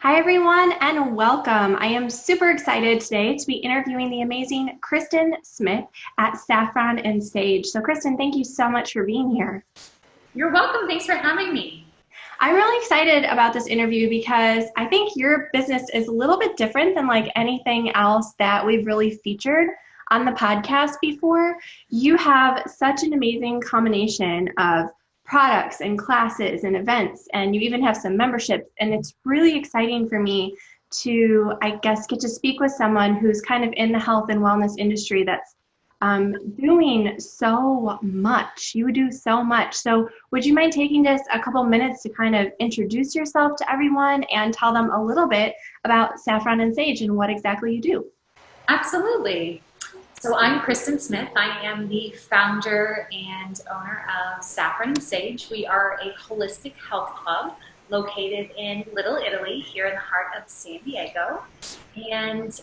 Hi, everyone, and welcome. I am super excited today to be interviewing the amazing Cristin Smith at Saffron and Sage. So, Cristin, thank you so much for being here. You're welcome. Thanks for having me. I'm really excited about this interview because I think your business is a little bit different than like anything else that we've really featured on the podcast before. You have such an amazing combination of products and classes and events, and you even have some memberships. And it's really exciting for me to, I guess, get to speak with someone who's kind of in the health and wellness industry that's doing so much. You do so much. So would you mind taking just a couple minutes to kind of introduce yourself to everyone and tell them a little bit about Saffron and Sage and what exactly you do? Absolutely. So I'm Cristin Smith. I am the founder and owner of Saffron and Sage. We are a holistic health club located in Little Italy, here in the heart of San Diego. And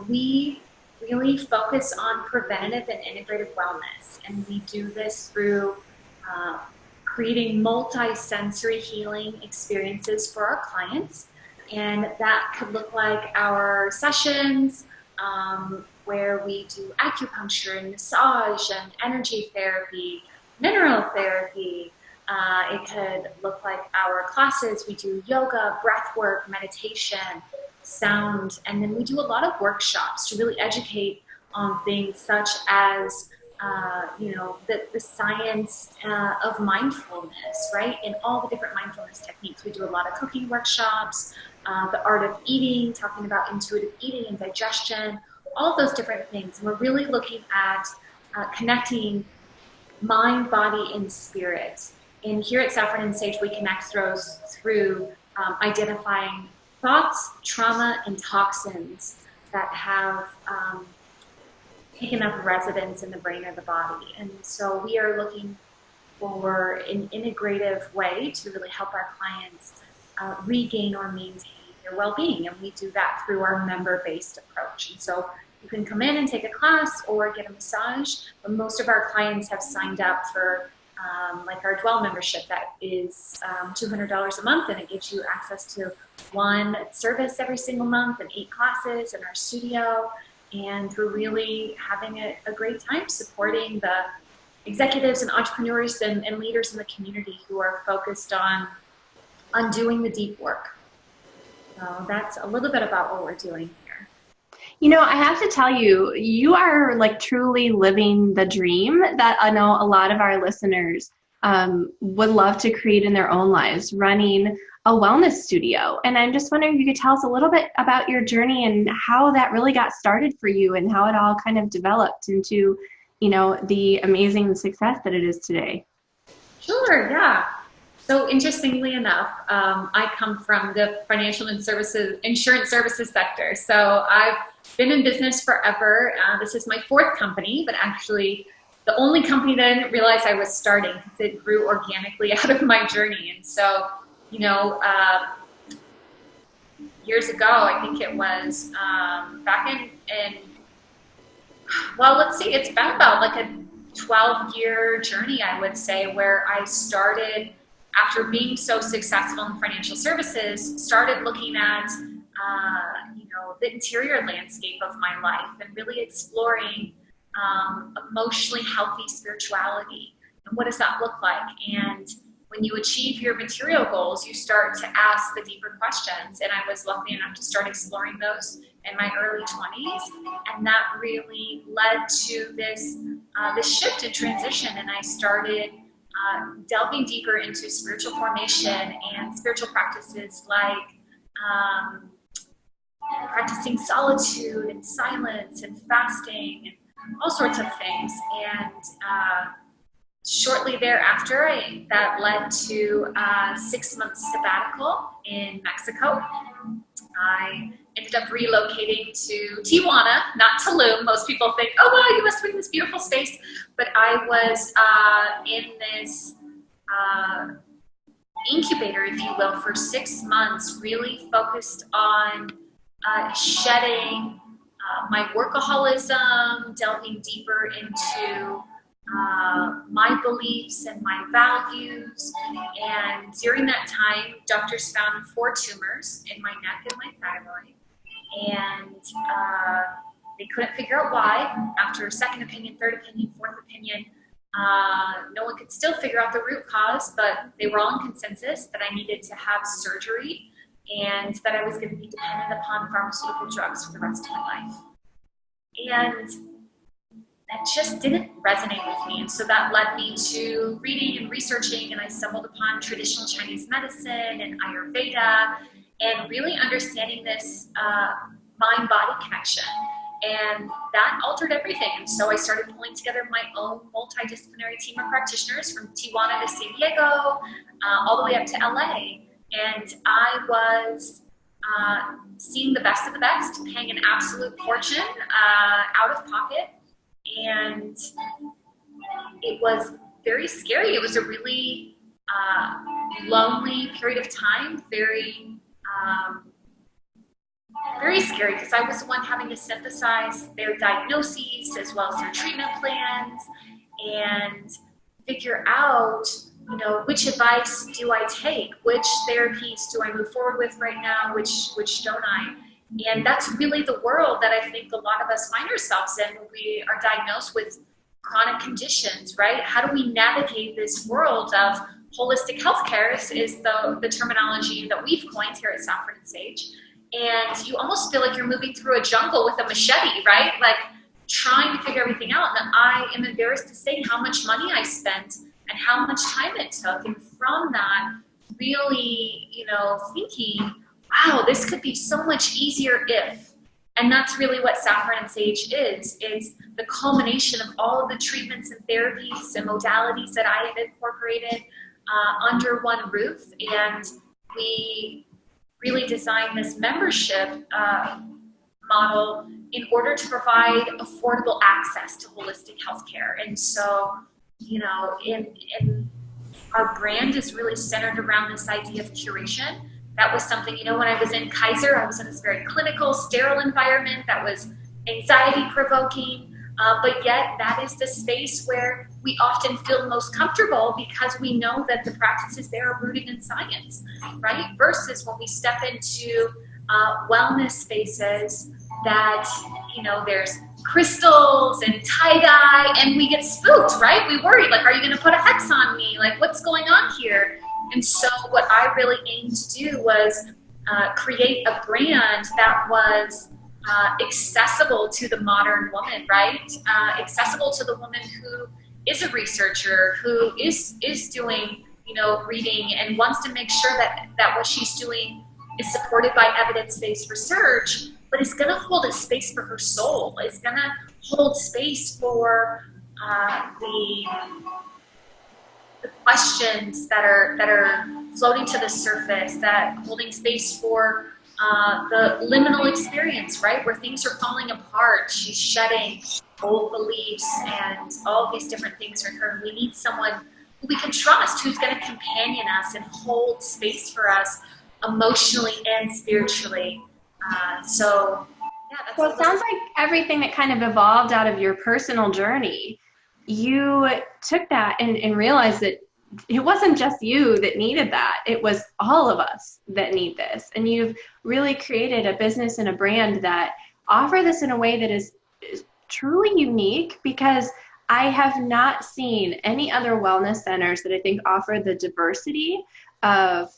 we really focus on preventative and integrative wellness. And we do this through creating multi-sensory healing experiences for our clients. And that could look like our sessions, where we do acupuncture and massage and energy therapy, mineral therapy. It could look like our classes. We do yoga, breath work, meditation, sound, and then we do a lot of workshops to really educate on things such as the science of mindfulness, right? And all the different mindfulness techniques. We do a lot of cooking workshops, the art of eating, talking about intuitive eating and digestion, all those different things. And we're really looking at connecting mind, body, and spirit. And here at Saffron and Sage, we connect those through identifying thoughts, trauma, and toxins that have taken up residence in the brain or the body. And so we are looking for an integrative way to really help our clients regain or maintain their well-being. And we do that through our member-based approach. And so you can come in and take a class or get a massage, but most of our clients have signed up for like our Dwell membership that is $200 a month, and it gives you access to one service every single month and 8 classes in our studio. And we're really having a great time supporting the executives and entrepreneurs and leaders in the community who are focused on doing the deep work. So that's a little bit about what we're doing here. You know, I have to tell you, you are like truly living the dream that I know a lot of our listeners would love to create in their own lives, running a wellness studio. And I'm just wondering if you could tell us a little bit about your journey and how that really got started for you and how it all kind of developed into, you know, the amazing success that it is today. Sure, yeah. So interestingly enough, I come from the financial and insurance services sector. So I've been in business forever. This is my 4th company, but actually the only company that I didn't realize I was starting because it grew organically out of my journey. And so, you know, years ago, I think it was back well, let's see, it's been about like a 12-year journey, I would say, where I started, after being so successful in financial services, started looking at, the interior landscape of my life and really exploring emotionally healthy spirituality. And what does that look like? And when you achieve your material goals, you start to ask the deeper questions. And I was lucky enough to start exploring those in my early 20s. And that really led to this shift and transition. And I started delving deeper into spiritual formation and spiritual practices like practicing solitude and silence and fasting and all sorts of things. And shortly thereafter, that led to a 6-month sabbatical in Mexico. I ended up relocating to Tijuana, not Tulum. Most people think, oh, wow, you must be in this beautiful space. But I was in this incubator, if you will, for 6 months, really focused on shedding my workaholism, delving deeper into my beliefs and my values. And during that time, doctors found 4 tumors in my neck and my thyroid. And they couldn't figure out why. After second opinion, third opinion, fourth opinion, no one could still figure out the root cause, but they were all in consensus that I needed to have surgery and that I was going to be dependent upon pharmaceutical drugs for the rest of my life. And that just didn't resonate with me. And so that led me to reading and researching, and I stumbled upon traditional Chinese medicine and Ayurveda, and really understanding this mind-body connection. And that altered everything. And so I started pulling together my own multidisciplinary team of practitioners from Tijuana to San Diego, all the way up to LA. And I was seeing the best of the best, paying an absolute fortune out of pocket. And it was very scary. It was a really lonely period of time, very scary, because I was the one having to synthesize their diagnoses as well as their treatment plans and figure out, which advice do I take? Which therapies do I move forward with right now? Which don't I? And that's really the world that I think a lot of us find ourselves in when we are diagnosed with chronic conditions, right? How do we navigate this world of holistic healthcare is the terminology that we've coined here at Saffron and Sage. And you almost feel like you're moving through a jungle with a machete, right? Like trying to figure everything out. And I am embarrassed to say how much money I spent and how much time it took. And from that, really, thinking, wow, this could be so much easier if. And that's really what Saffron and Sage is. It's the culmination of all of the treatments and therapies and modalities that I have incorporated under one roof. And we really designed this membership model in order to provide affordable access to holistic healthcare. And so, in our brand is really centered around this idea of curation. That was something, when I was in Kaiser, I was in this very clinical, sterile environment that was anxiety-provoking, but yet that is the space where we often feel most comfortable because we know that the practices there are rooted in science, right? Versus when we step into wellness spaces that, there's crystals and tie-dye, and we get spooked, right? We worry, like, are you going to put a hex on me? Like, what's going on here? And so what I really aimed to do was create a brand that was accessible to the modern woman, right? Accessible to the woman who is a researcher, who is doing, reading and wants to make sure that what she's doing is supported by evidence-based research, but is going to hold a space for her soul, is going to hold space for the questions that are floating to the surface, that holding space for the liminal experience, right, where things are falling apart. She's shedding old beliefs and all of these different things for her. We need someone who we can trust, who's going to companion us and hold space for us emotionally and spiritually. So it sounds like everything that kind of evolved out of your personal journey, you took that and realized that it wasn't just you that needed that. It was all of us that need this. And you've really created a business and a brand that offer this in a way that is truly unique, because I have not seen any other wellness centers that I think offer the diversity of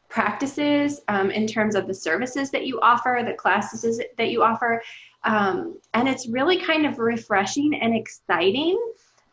practices in terms of the services that you offer, the classes that you offer. And it's really kind of refreshing and exciting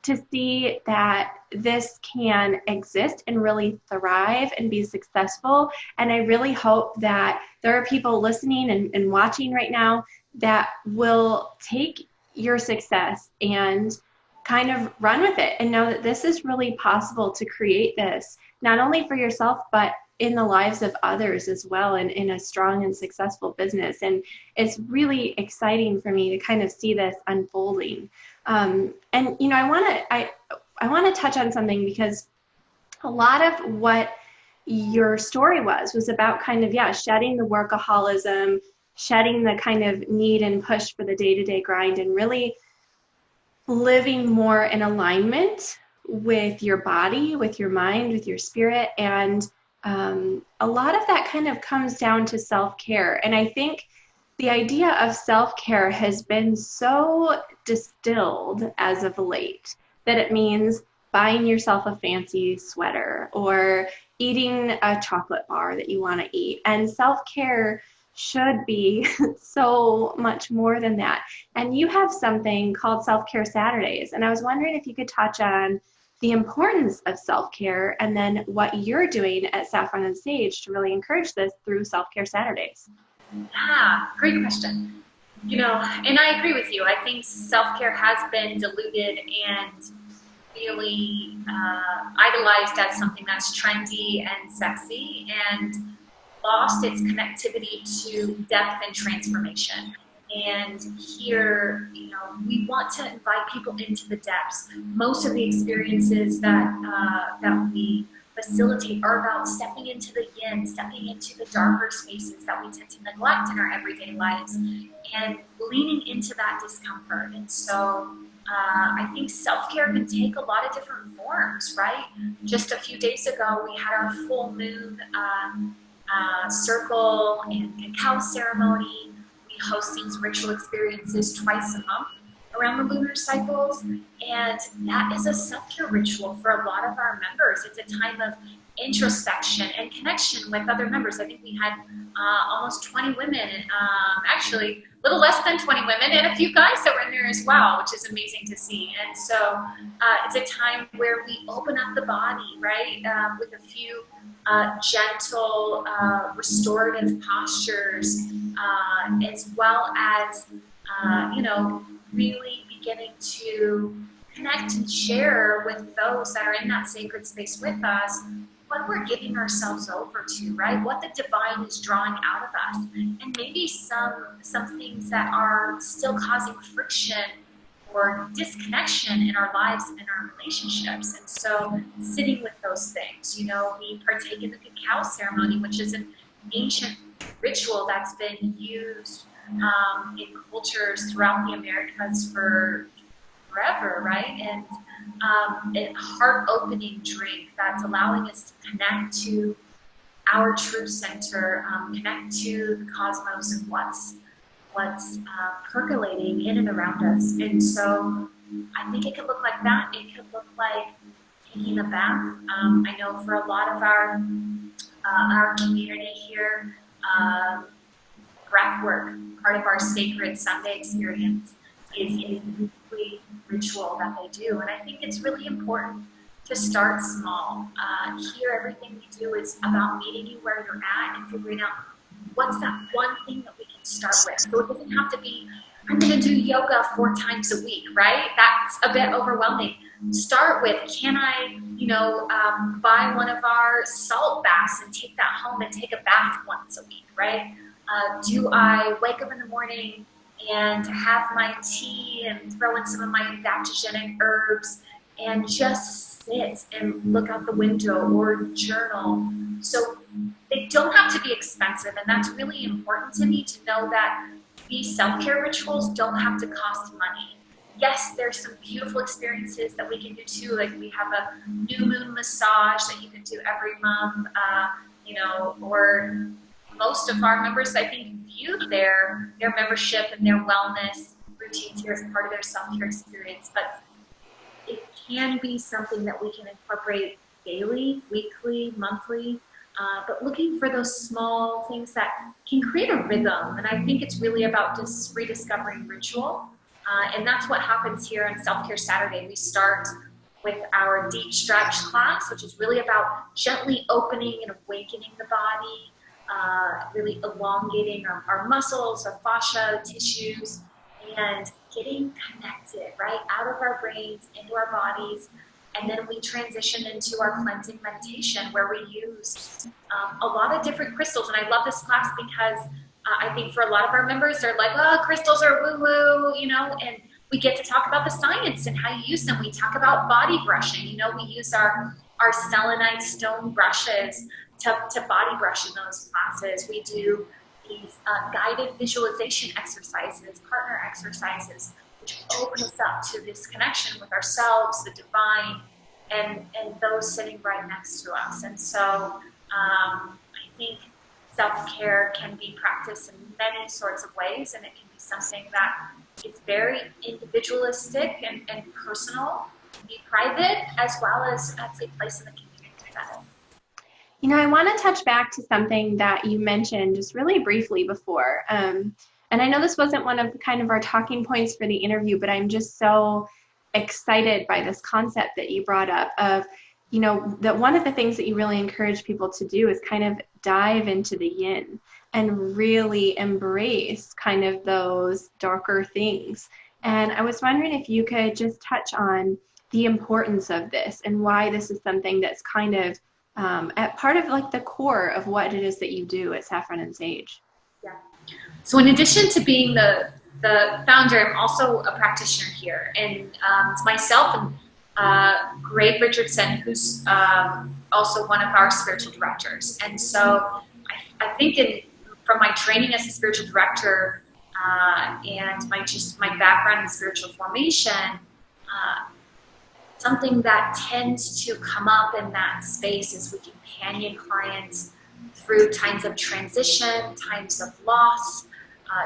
to see that this can exist and really thrive and be successful. And I really hope that there are people listening and watching right now that will take your success and kind of run with it and know that this is really possible to create this, not only for yourself, but in the lives of others as well, and in a strong and successful business. And it's really exciting for me to kind of see this unfolding. And I want to touch on something, because a lot of what your story was about kind of, shedding the workaholism, shedding the kind of need and push for the day-to-day grind, and really living more in alignment with your body, with your mind, with your spirit. And a lot of that kind of comes down to self-care. And I think the idea of self-care has been so distilled as of late that it means buying yourself a fancy sweater or eating a chocolate bar that you want to eat. And self-care should be so much more than that. And you have something called Self-Care Saturdays. And I was wondering if you could touch on the importance of self-care and then what you're doing at Saffron and Sage to really encourage this through Self-Care Saturdays. Ah, great question. And I agree with you. I think self-care has been diluted and really idolized as something that's trendy and sexy and lost its connectivity to depth and transformation. And here, we want to invite people into the depths. Most of the experiences that we facilitate are about stepping into the yin, stepping into the darker spaces that we tend to neglect in our everyday lives, and leaning into that discomfort. And so I think self-care can take a lot of different forms, right? Just a few days ago, we had our full moon circle and cacao ceremony. We host these ritual experiences twice a month around the lunar cycles, and that is a self-care ritual for a lot of our members. It's a time of introspection and connection with other members. I think we had almost 20 women, actually a little less than 20 women, and a few guys that were in there as well, which is amazing to see. And so it's a time where we open up the body, right, with a few gentle restorative postures, as well as really beginning to connect and share with those that are in that sacred space with us what we're giving ourselves over to, right? What the divine is drawing out of us, and maybe some things that are still causing friction or disconnection in our lives and in our relationships. And so sitting with those things, we partake in the cacao ceremony, which is an ancient ritual that's been used in cultures throughout the Americas for forever, right? And a heart-opening drink that's allowing us to connect to our true center, connect to the cosmos and what's percolating in and around us. And so I think it could look like that. It could look like taking a bath. I know for a lot of our community here, breath work, part of our sacred Sunday experience, is a weekly ritual that they do. And I think it's really important to start small. Here, everything we do is about meeting you where you're at and figuring out what's that one thing that we can start with. So it doesn't have to be, I'm going to do yoga 4 times a week, right? That's a bit overwhelming. Start with, can I, buy one of our salt baths and take that home and take a bath once a week, right? Do I wake up in the morning and have my tea and throw in some of my adaptogenic herbs and just sit and look out the window or journal? So they don't have to be expensive, and that's really important to me, to know that these self-care rituals don't have to cost money. Yes, there's some beautiful experiences that we can do too, like we have a new moon massage that you can do every month, or most of our members, I think, view their membership and their wellness routines here as part of their self-care experience. But it can be something that we can incorporate daily, weekly, monthly, but looking for those small things that can create a rhythm. And I think it's really about just rediscovering ritual. And that's what happens here on Self-Care Saturday. We start with our deep stretch class, which is really about gently opening and awakening the body, really elongating our muscles, our fascia, tissues, and getting connected, right, out of our brains, into our bodies. And then we transition into our cleansing meditation, where we use a lot of different crystals. And I love this class because I think for a lot of our members, they're like, oh, crystals are woo-woo, and we get to talk about the science and how you use them. We talk about body brushing. We use our selenite stone brushes to body brush in those classes. We do these guided visualization exercises, partner exercises, which open us up to this connection with ourselves, the divine, and those sitting right next to us. And so I think self-care can be practiced in many sorts of ways, and it can be something that is very individualistic and personal, be private, as well as take place in the community setting. You know, I want to touch back to something that you mentioned just really briefly before. And I know this wasn't one of kind of our talking points for the interview, but I'm just so excited by this concept that you brought up of, you know, that one of the things that you really encourage people to do is kind of dive into the yin and really embrace kind of those darker things. And I was wondering if you could just touch on the importance of this and why this is something that's kind of at part of like the core of what it is that you do at Saffron and Sage. Yeah. So in addition to being the founder, I'm also a practitioner here. And it's myself and Greg Richardson, who's also one of our spiritual directors. And so I think from my training as a spiritual director and my background in spiritual formation, something that tends to come up in that space is we companion clients through times of transition, times of loss,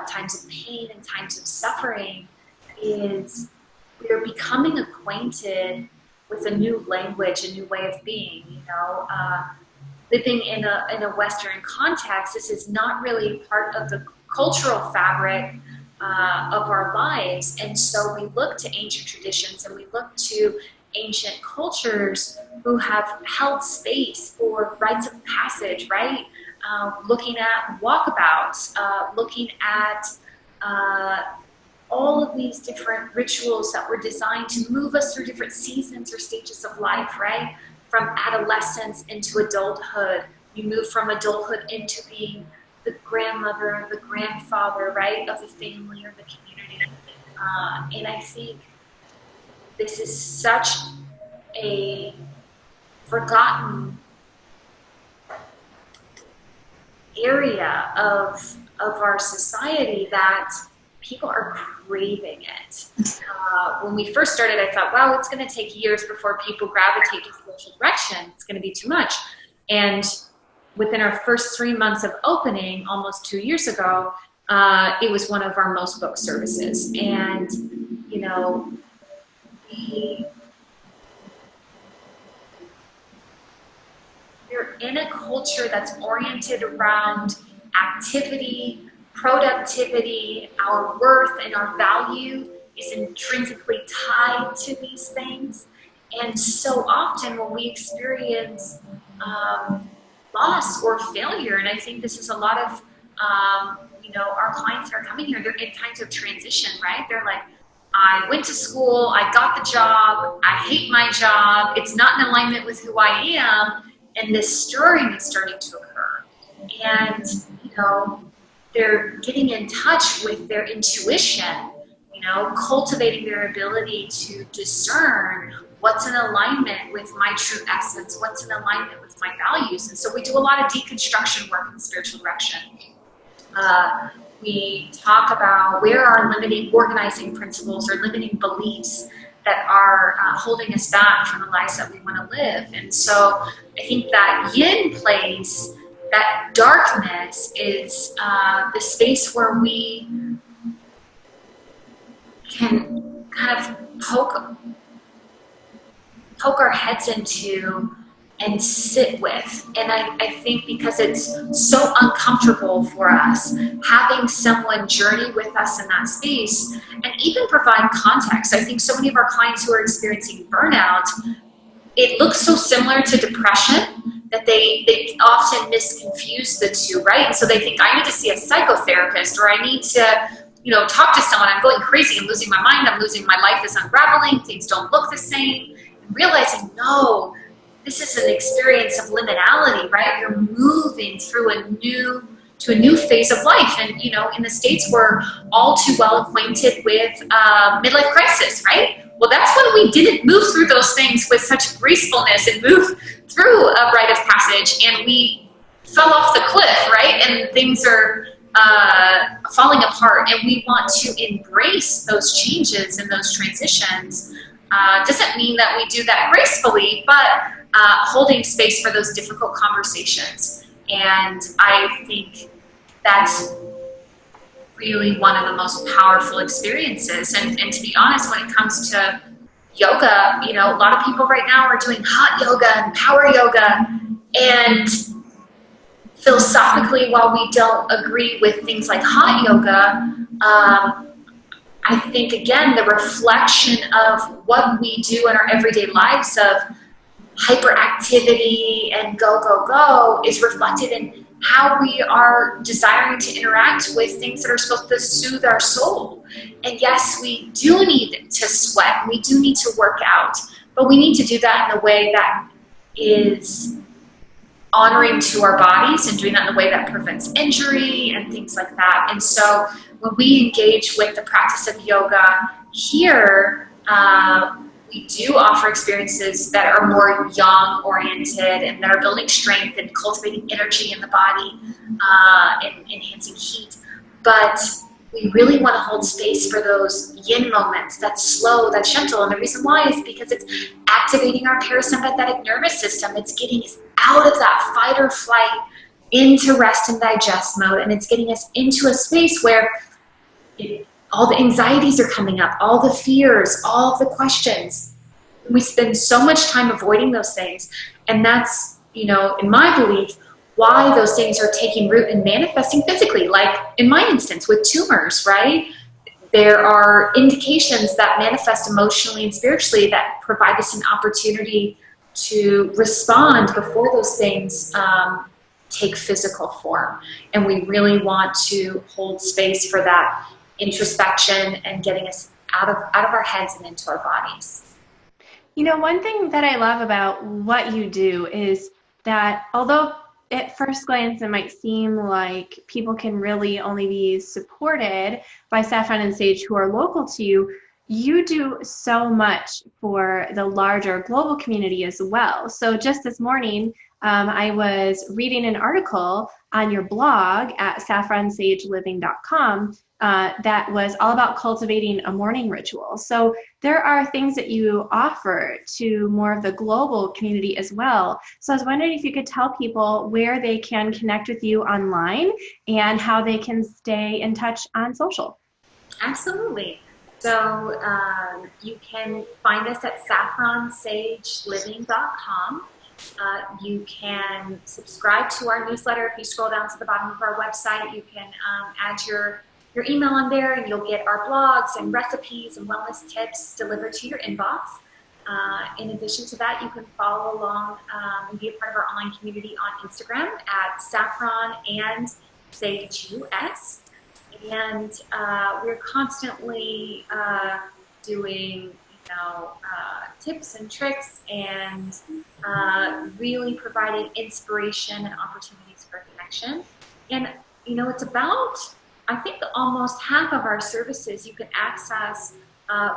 times of pain, and times of suffering, is we're becoming acquainted with a new language, a new way of being. You know, living in a Western context, this is not really part of the cultural fabric of our lives, and so we look to ancient traditions and we look to ancient cultures who have held space for rites of passage, right? Looking at walkabouts, looking at all of these different rituals that were designed to move us through different seasons or stages of life, right? From adolescence into adulthood. You move from adulthood into being the grandmother or the grandfather, right, of the family or the community. And I think this is such a forgotten area of our society that people are craving it. When we first started, I thought, wow, it's going to take years before people gravitate to spiritual direction. It's going to be too much. And within our first 3 months of opening, almost 2 years ago, it was one of our most booked services. And, you know, we're in a culture that's oriented around activity, productivity, our worth and our value is intrinsically tied to these things. And so often when we experience loss or failure, and I think this is a lot of, you know, our clients that are coming here, they're in times of transition, right? They're like, I went to school, I got the job, I hate my job, it's not in alignment with who I am, and this stirring is starting to occur. And, you know, they're getting in touch with their intuition, you know, cultivating their ability to discern what's in alignment with my true essence, what's in alignment with my values. And so we do a lot of deconstruction work in spiritual direction. We talk about where are limiting organizing principles or limiting beliefs that are holding us back from the lives that we want to live. And so I think that yin place, that darkness, is the space where we can kind of poke our heads into and sit with. And I think because it's so uncomfortable for us, having someone journey with us in that space and even provide context. I think so many of our clients who are experiencing burnout, it looks so similar to depression that they often misconfuse the two, right? And so they think, I need to see a psychotherapist, or I need to, you know, talk to someone. I'm going crazy. I'm losing my mind. I'm losing my life is unraveling. Things don't look the same. And realizing, no, this is an experience of liminality, right? You're moving through to a new phase of life. And, you know, in the States, we're all too well acquainted with midlife crisis, right? Well, that's when we didn't move through those things with such gracefulness and move through a rite of passage, and we fell off the cliff, right? And things are falling apart, and we want to embrace those changes and those transitions. Doesn't mean that we do that gracefully, but holding space for those difficult conversations. And I think that's really one of the most powerful experiences. And to be honest, when it comes to yoga, you know, a lot of people right now are doing hot yoga and power yoga. And philosophically, while we don't agree with things like hot yoga, I think, again, the reflection of what we do in our everyday lives of hyperactivity and go, go, go is reflected in how we are desiring to interact with things that are supposed to soothe our soul. And yes, we do need to sweat. We do need to work out. But we need to do that in a way that is honoring to our bodies and doing that in a way that prevents injury and things like that. And so when we engage with the practice of yoga here, we do offer experiences that are more yang-oriented and that are building strength and cultivating energy in the body and enhancing heat. But we really want to hold space for those yin moments, that's slow, that's gentle. And the reason why is because it's activating our parasympathetic nervous system. It's getting us out of that fight or flight into rest and digest mode. And it's getting us into a space where all the anxieties are coming up, all the fears, all of the questions. We spend so much time avoiding those things. And that's, you know, in my belief, why those things are taking root and manifesting physically. Like in my instance with tumors, right? There are indications that manifest emotionally and spiritually that provide us an opportunity to respond before those things take physical form. And we really want to hold space for that introspection and getting us out of our heads and into our bodies. You know, one thing that I love about what you do is that although at first glance it might seem like people can really only be supported by Saffron and Sage who are local to you, you do so much for the larger global community as well. So just this morning, I was reading an article on your blog at saffronsageliving.com that was all about cultivating a morning ritual. So there are things that you offer to more of the global community as well. So I was wondering if you could tell people where they can connect with you online and how they can stay in touch on social. Absolutely. So you can find us at saffronsageliving.com. You can subscribe to our newsletter. If you scroll down to the bottom of our website, you can add your email on there, and you'll get our blogs and recipes and wellness tips delivered to your inbox. In addition to that, you can follow along and be a part of our online community on Instagram at Saffron and Sage US. And we're constantly doing tips and tricks and really providing inspiration and opportunities for connection. And, it's about, I think, almost half of our services you can access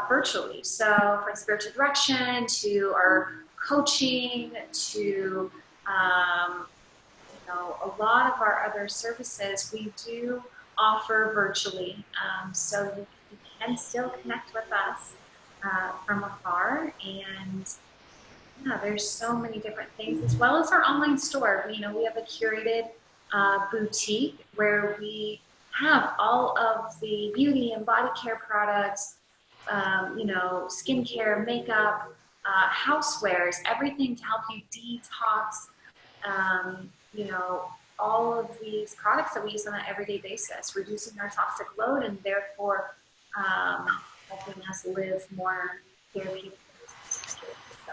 virtually. So from spiritual direction to our coaching to, a lot of our other services we do offer virtually. So you can still connect with us from afar, and there's so many different things, as well as our online store. We have a curated boutique where we have all of the beauty and body care products, skincare, makeup, housewares, everything to help you detox, all of these products that we use on an everyday basis, reducing our toxic load and therefore helping us live more therapeutic. So.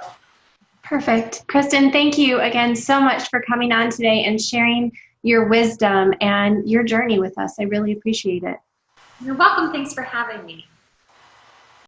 Perfect. Cristin, thank you again so much for coming on today and sharing your wisdom and your journey with us. I really appreciate it. You're welcome. Thanks for having me.